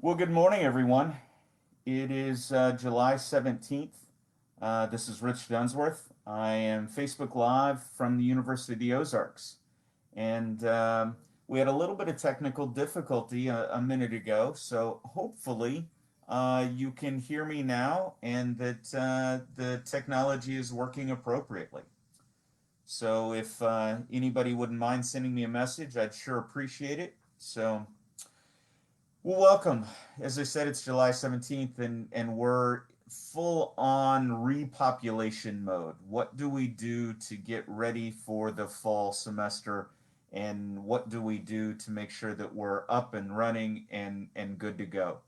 Well, good morning, everyone. It is July 17th. This is Rich Dunsworth. I am Facebook Live from the University of the Ozarks. And we had a little bit of technical difficulty a minute ago, so hopefully you can hear me now and that the technology is working appropriately. So if anybody wouldn't mind sending me a message, I'd sure appreciate it. Well, welcome. As I said, it's July 17th, and we're full on repopulation mode. What do we do to get ready for the fall semester? And what do we do to make sure that we're up and running and good to go?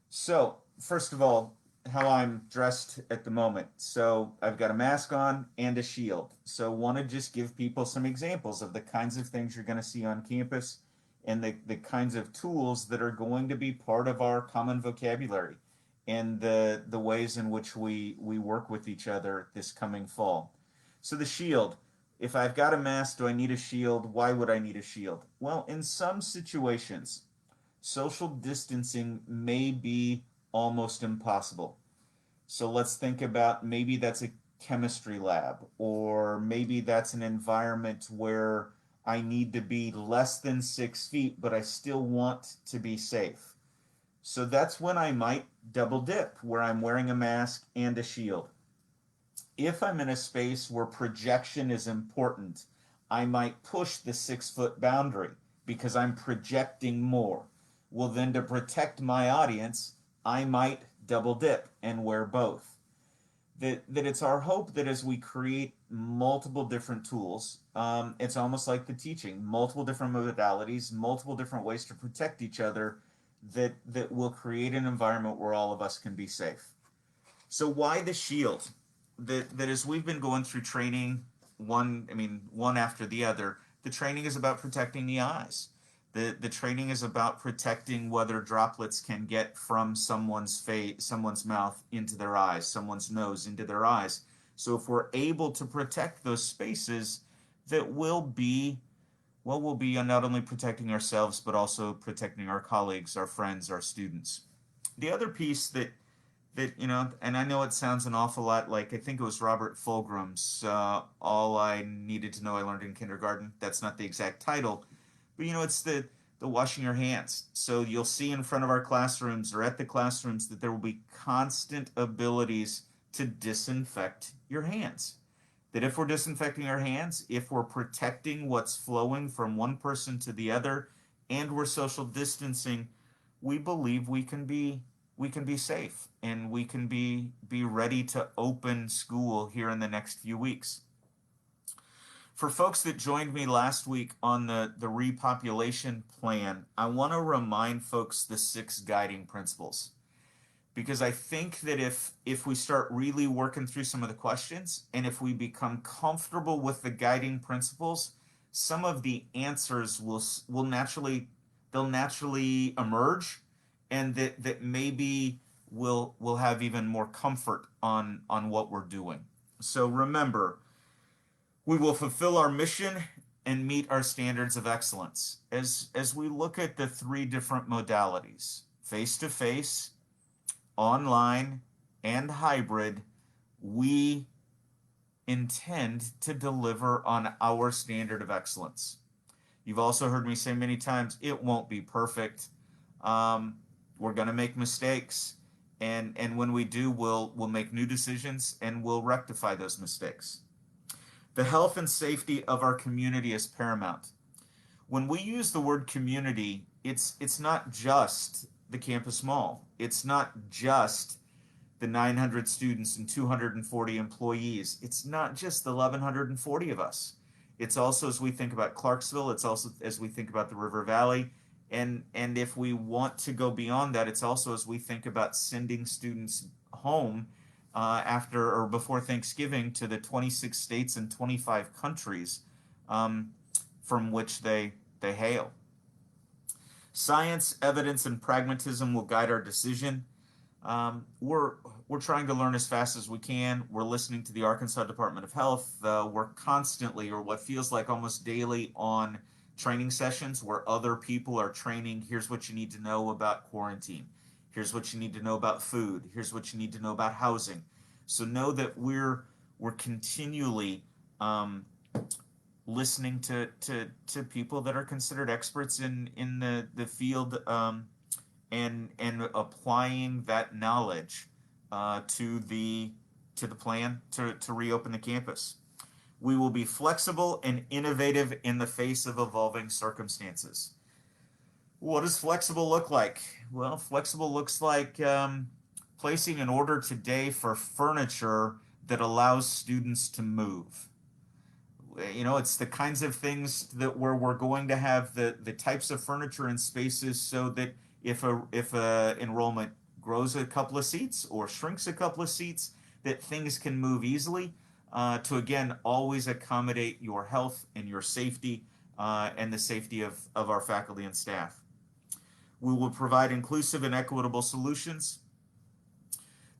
So, first of all, how I'm dressed at the moment. So, I've got a mask on and a shield. So, want to just give people some examples of the kinds of things you're going to see on campus and the kinds of tools that are going to be part of our common vocabulary and the ways in which we work with each other this coming fall. So, the shield. If I've got a mask, do I need a shield? Why would I need a shield? Well, in some situations, social distancing may be almost impossible. So let's think about maybe that's a chemistry lab, or maybe that's an environment where I need to be less than 6 feet, but I still want to be safe. So that's when I might double dip, where I'm wearing a mask and a shield. If I'm in a space where projection is important, I might push the 6 foot boundary because I'm projecting more. Well, then to protect my audience, I might double dip and wear both. That it's our hope that as we create multiple different tools, it's almost like the teaching, multiple different modalities, multiple different ways to protect each other, that will create an environment where all of us can be safe. So why the shield? That as we've been going through training, one after the other, the training is about protecting the eyes. The training is about protecting whether droplets can get from someone's face, someone's mouth into their eyes, someone's nose into their eyes. So if we're able to protect those spaces, that will be we'll be not only protecting ourselves but also protecting our colleagues, our friends, our students. The other piece that and I know it sounds an awful lot like I think it was Robert Fulgram's "All I Needed to Know I Learned in Kindergarten." That's not the exact title, but it's the washing your hands. So you'll see in front of our classrooms or at the classrooms that there will be constant abilities to disinfect your hands. That if we're disinfecting our hands, if we're protecting what's flowing from one person to the other, and we're social distancing, we believe we can be safe and we can be ready to open school here in the next few weeks. For folks that joined me last week on the repopulation plan, I want to remind folks the six guiding principles, because I think that if we start really working through some of the questions and if we become comfortable with the guiding principles, some of the answers will naturally emerge, and that maybe we'll have even more comfort on what we're doing. So remember, we will fulfill our mission and meet our standards of excellence. As we look at the three different modalities, face to face, online, and hybrid, we intend to deliver on our standard of excellence. You've also heard me say many times, it won't be perfect. We're going to make mistakes. And when we do, we'll make new decisions and we'll rectify those mistakes. The health and safety of our community is paramount. When we use the word community, it's not just the campus mall. It's not just the 900 students and 240 employees. It's not just the 1,140 of us. It's also as we think about Clarksville, it's also as we think about the River Valley. And if we want to go beyond that, it's also as we think about sending students home after or before Thanksgiving to the 26 states and 25 countries from which they hail. Science, evidence, and pragmatism will guide our decision. We're trying to learn as fast as we can. We're listening to the Arkansas Department of Health. We're constantly, or what feels like almost daily, on training sessions where other people are training. Here's what you need to know about quarantine. Here's what you need to know about food. Here's what you need to know about housing. So know that we're continually listening to people that are considered experts in the field, and applying that knowledge to the plan to reopen the campus. We will be flexible and innovative in the face of evolving circumstances. What does flexible look like? Well, flexible looks like placing an order today for furniture that allows students to move. It's the kinds of things that where we're going to have the types of furniture and spaces so that if a enrollment grows a couple of seats or shrinks a couple of seats, that things can move easily, to again always accommodate your health and your safety, and the safety of our faculty and staff. We will provide inclusive and equitable solutions.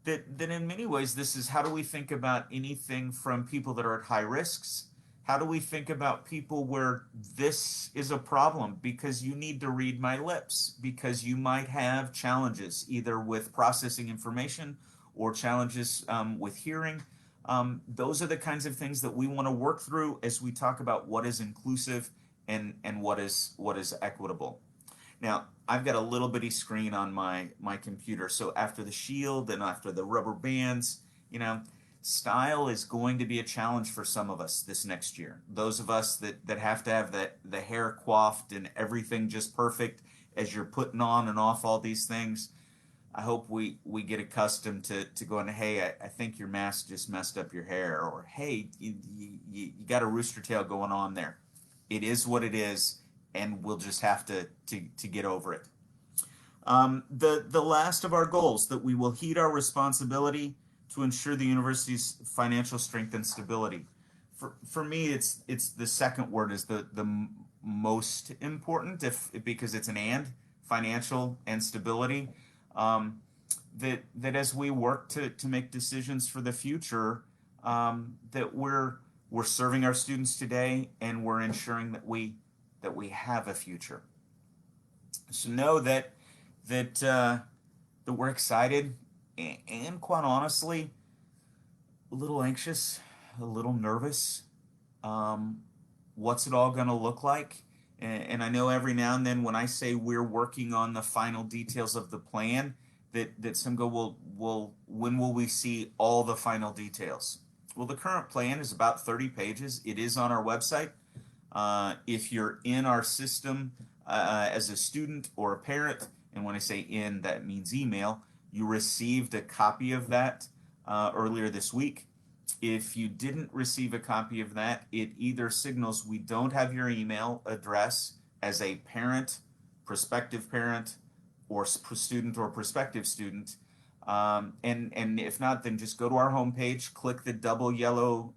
That in many ways, this is how do we think about anything from people that are at high risks. How do we think about people where this is a problem because you need to read my lips, because you might have challenges either with processing information or challenges with hearing. Those are the kinds of things that we want to work through as we talk about what is inclusive and what is equitable. Now, I've got a little bitty screen on my computer, so after the shield and after the rubber bands, style is going to be a challenge for some of us this next year. Those of us that have to have the hair coiffed and everything just perfect as you're putting on and off all these things. I hope we get accustomed to going, hey, I think your mask just messed up your hair, or hey, you got a rooster tail going on there. It is what it is, and we'll just have to get over it. The last of our goals, that we will heed our responsibility to ensure the university's financial strength and stability. For me, it's the second word is the most important, because it's an and, financial and stability. That as we work to make decisions for the future, that we're serving our students today, and we're ensuring that we have a future. So know that we're excited and quite honestly a little anxious, a little nervous. What's it all going to look like? And I know every now and then when I say we're working on the final details of the plan, that some go, well, when will we see all the final details? Well, the current plan is about 30 pages. It is on our website. If you're in our system as a student or a parent, and when I say in, that means email, you received a copy of that earlier this week. If you didn't receive a copy of that, it either signals we don't have your email address as a parent, prospective parent, or student or prospective student. And if not, then just go to our homepage, click the double yellow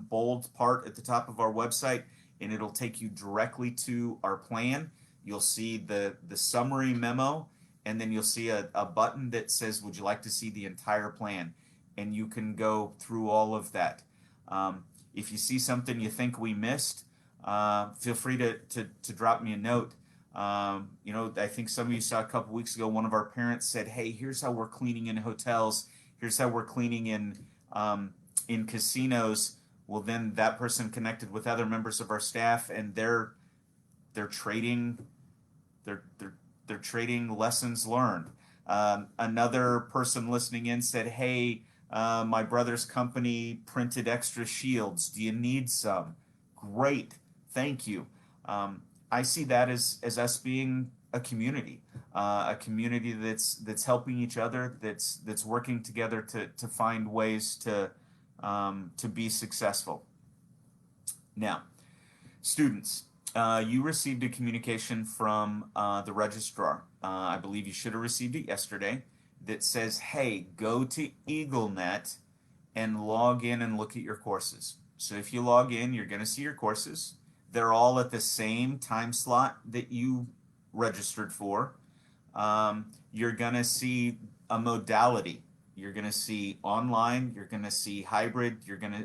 bold part at the top of our website, and it'll take you directly to our plan. You'll see the summary memo, and then you'll see a button that says, would you like to see the entire plan? And you can go through all of that. If you see something you think we missed, feel free to drop me a note. I think some of you saw a couple weeks ago, one of our parents said, hey, here's how we're cleaning in hotels. Here's how we're cleaning in casinos. Well, then that person connected with other members of our staff, and they're trading lessons learned. Another person listening in said, hey, my brother's company printed extra shields. Do you need some? Great, thank you. I see that as us being a community that's helping each other, that's working together to find ways to be successful. Now, students, you received a communication from the registrar. I believe you should have received it yesterday, that says, hey, go to EagleNet and log in and look at your courses. So if you log in, you're going to see your courses. They're all at the same time slot that you registered for. You're going to see a modality. You're going to see online, you're going to see hybrid,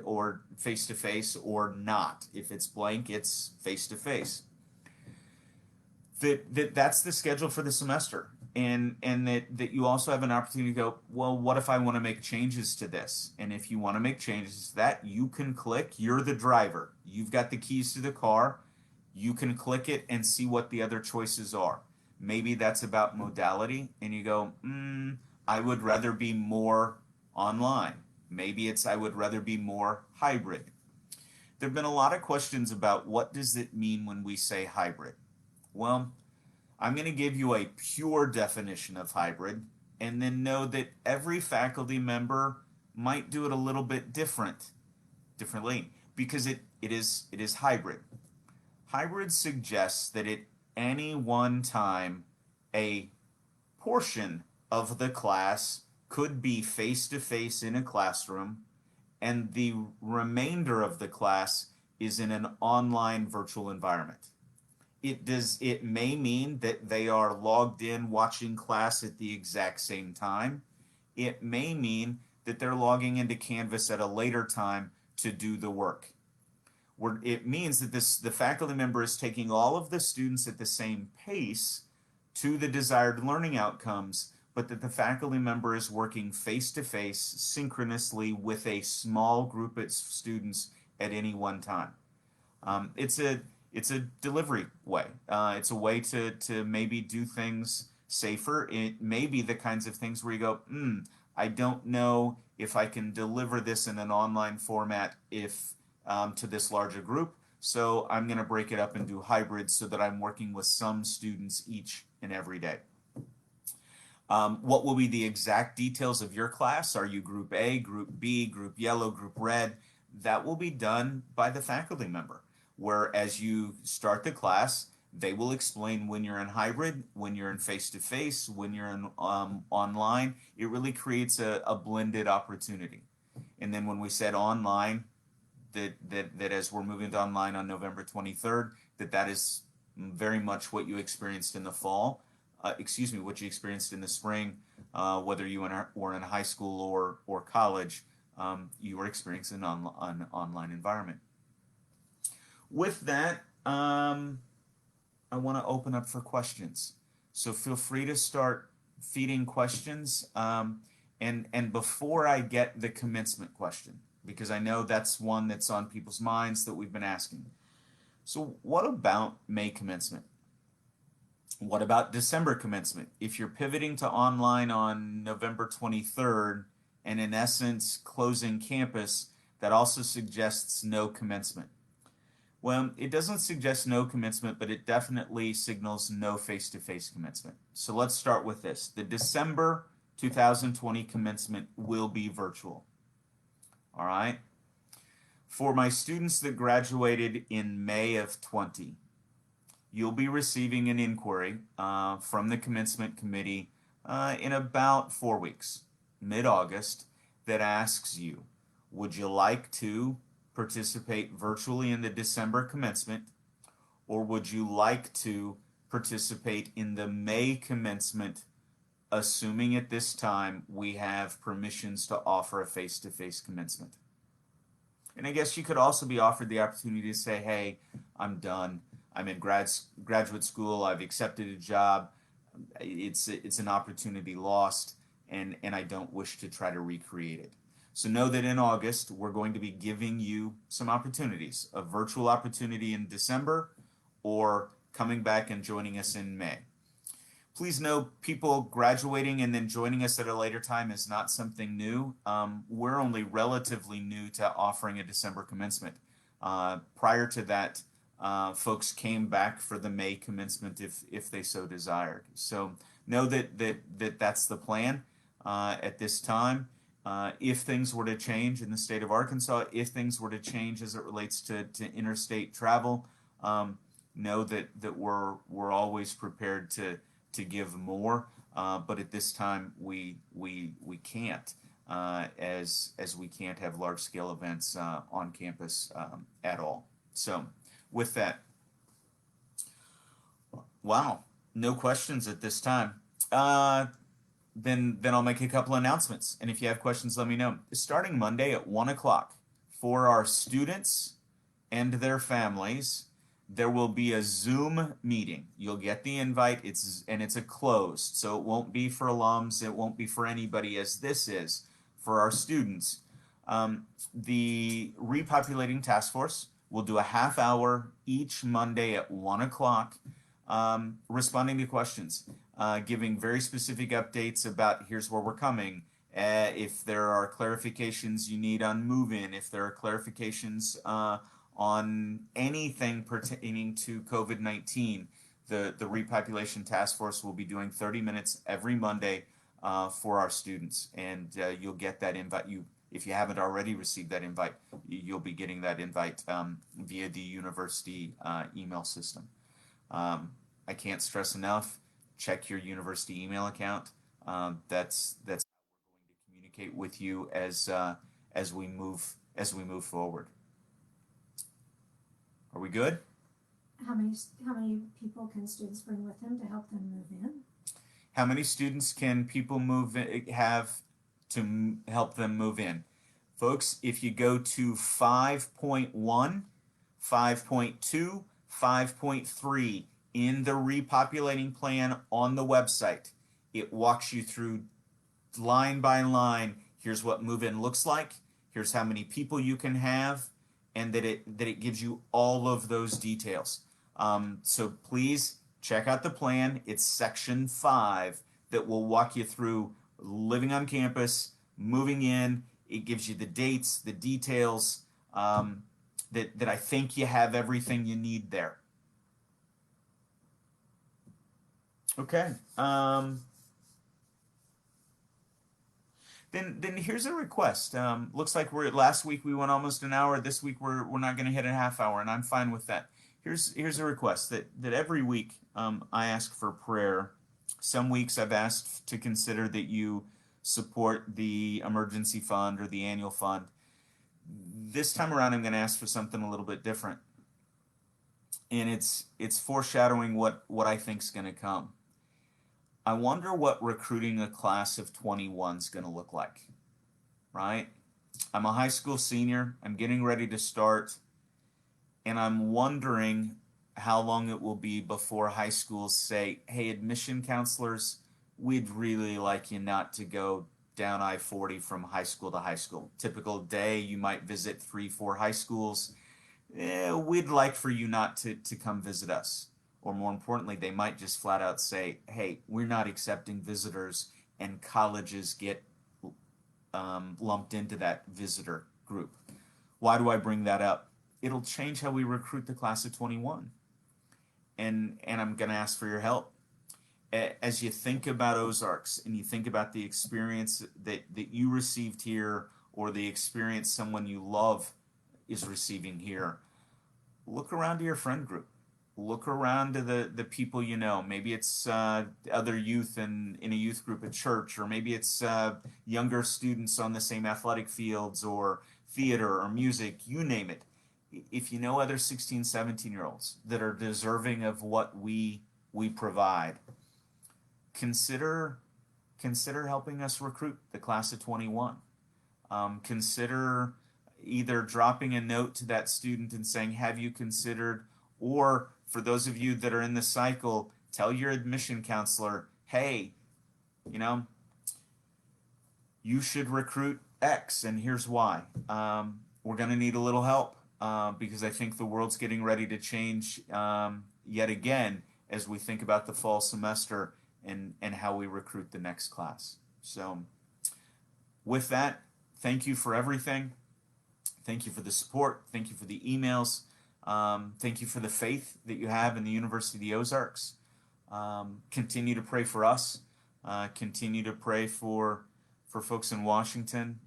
or face-to-face or not. If it's blank, it's face-to-face. that's the schedule for the semester, and that you also have an opportunity to go, well, what if I want to make changes to this? And if you want to make changes to that, you can click. You're the driver, you've got the keys to the car, you can click it and see what the other choices are. Maybe that's about modality and you go, I would rather be more online. Maybe it's I would rather be more hybrid. There have been a lot of questions about what does it mean when we say hybrid. Well, I'm going to give you a pure definition of hybrid and then know that every faculty member might do it a little bit differently, because it is hybrid. Hybrid suggests that at any one time a portion of the class could be face to face in a classroom and the remainder of the class is in an online virtual environment. It may mean that they are logged in watching class at the exact same time. It may mean that they're logging into Canvas at a later time to do the work. It means that the faculty member is taking all of the students at the same pace to the desired learning outcomes, but that the faculty member is working face-to-face synchronously with a small group of students at any one time. It's a delivery way. It's a way to maybe do things safer. It may be the kinds of things where you go, I don't know if I can deliver this in an online format to this larger group, so I'm going to break it up and do hybrid so that I'm working with some students each and every day. What will be the exact details of your class? Are you group A, group B, group yellow, group red? That will be done by the faculty member, where as you start the class, they will explain when you're in hybrid, when you're in face-to-face, when you're in online. It really creates a blended opportunity. And then when we said online, that as we're moving to online on November 23rd, that is very much what you experienced in the fall. What you experienced in the spring, whether you were in high school or college, you were experiencing an online environment. With that, I want to open up for questions. So feel free to start feeding questions. And before I get the commencement question, because I know that's one that's on people's minds that we've been asking. So what about May commencement? What about December commencement? If you're pivoting to online on November 23rd and in essence closing campus, that also suggests no commencement. Well, it doesn't suggest no commencement, but it definitely signals no face-to-face commencement. So let's start with this. The December 2020 commencement will be virtual. All right. For my students that graduated in May of 20, you'll be receiving an inquiry from the commencement committee in about 4 weeks, mid-August, that asks you, would you like to participate virtually in the December commencement, or would you like to participate in the May commencement, assuming at this time we have permissions to offer a face-to-face commencement? And I guess you could also be offered the opportunity to say, hey, I'm done. I'm in graduate school. I've accepted a job. It's an opportunity lost, and I don't wish to try to recreate it. So know that in August, we're going to be giving you some opportunities, a virtual opportunity in December or coming back and joining us in May. Please know people graduating and then joining us at a later time is not something new. We're only relatively new to offering a December commencement. Prior to that, folks came back for the May commencement if they so desired. So know that's the plan at this time. If things were to change in the state of Arkansas, if things were to change as it relates to interstate travel, know that we're always prepared to give more, but at this time we can't, as we can't have large scale events on campus at all. So with that, wow, no questions at this time. Then I'll make a couple announcements, and if you have questions, let me know. Starting Monday at 1 o'clock, for our students and their families, There will be a Zoom meeting. You'll get the invite. It's a closed, so it won't be for alums. It won't be for anybody, as this is for our students. The repopulating task force will do a half hour each Monday at 1 o'clock, responding to questions, giving very specific updates about here's where we're coming. If there are clarifications you need on move-in, if there are clarifications on anything pertaining to COVID-19, the repopulation task force will be doing 30 minutes every Monday for our students, and you'll get that invite. If you haven't already received that invite, you'll be getting that invite via the university email system. I can't stress enough, check your university email account. That's how we're going to communicate with you as we move forward. Are we good? How many people can students bring with them to help them move in? How many students can people have to help them move in? Folks, if you go to 5.1, 5.2, 5.3 in the repopulating plan on the website, it walks you through line by line. Here's what move-in looks like. Here's how many people you can have, and that it gives you all of those details. So please check out the plan. It's section 5 that will walk you through living on campus, moving in. It gives you the dates, the details, that I think you have everything you need there. Okay. Then here's a request. Looks like last week we went almost an hour. This week we're not going to hit a half hour, and I'm fine with that. Here's a request that every week I ask for prayer. Some weeks I've asked to consider that you support the emergency fund or the annual fund. This time around I'm going to ask for something a little bit different, and it's foreshadowing what I think is going to come. I wonder what recruiting a class of 21 is going to look like, right? I'm a high school senior. I'm getting ready to start, and I'm wondering how long it will be before high schools say, hey, admission counselors, we'd really like you not to go down I-40 from high school to high school. Typical day, you might visit 3-4 high schools. We'd like for you not to come visit us. Or more importantly, they might just flat out say, hey, we're not accepting visitors, and colleges get lumped into that visitor group. Why do I bring that up? It'll change how we recruit the class of 21. And I'm going to ask for your help. As you think about Ozarks and you think about the experience that you received here, or the experience someone you love is receiving here, look around to your friend group. Look around to the people you know. Maybe it's other youth in a youth group at church, or maybe it's younger students on the same athletic fields or theater or music, you name it. If you know other 16, 17-year-olds that are deserving of what we provide, consider helping us recruit the class of 21. Consider either dropping a note to that student and saying, have you considered, or for those of you that are in the cycle, tell your admission counselor, hey, you should recruit X, and here's why. We're going to need a little help because I think the world's getting ready to change yet again as we think about the fall semester and how we recruit the next class. So with that, thank you for everything. Thank you for the support. Thank you for the emails. Thank you for the faith that you have in the University of the Ozarks. Continue to pray for us. Continue to pray for folks in Washington.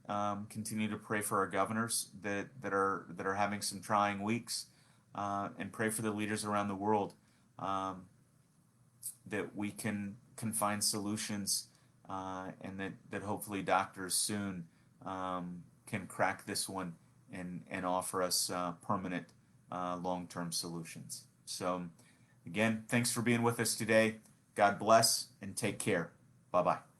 Continue to pray for our governors that are having some trying weeks, and pray for the leaders around the world, that we can find solutions, and that hopefully doctors soon can crack this one and offer us permanent long-term solutions. So again, thanks for being with us today. God bless and take care. Bye-bye.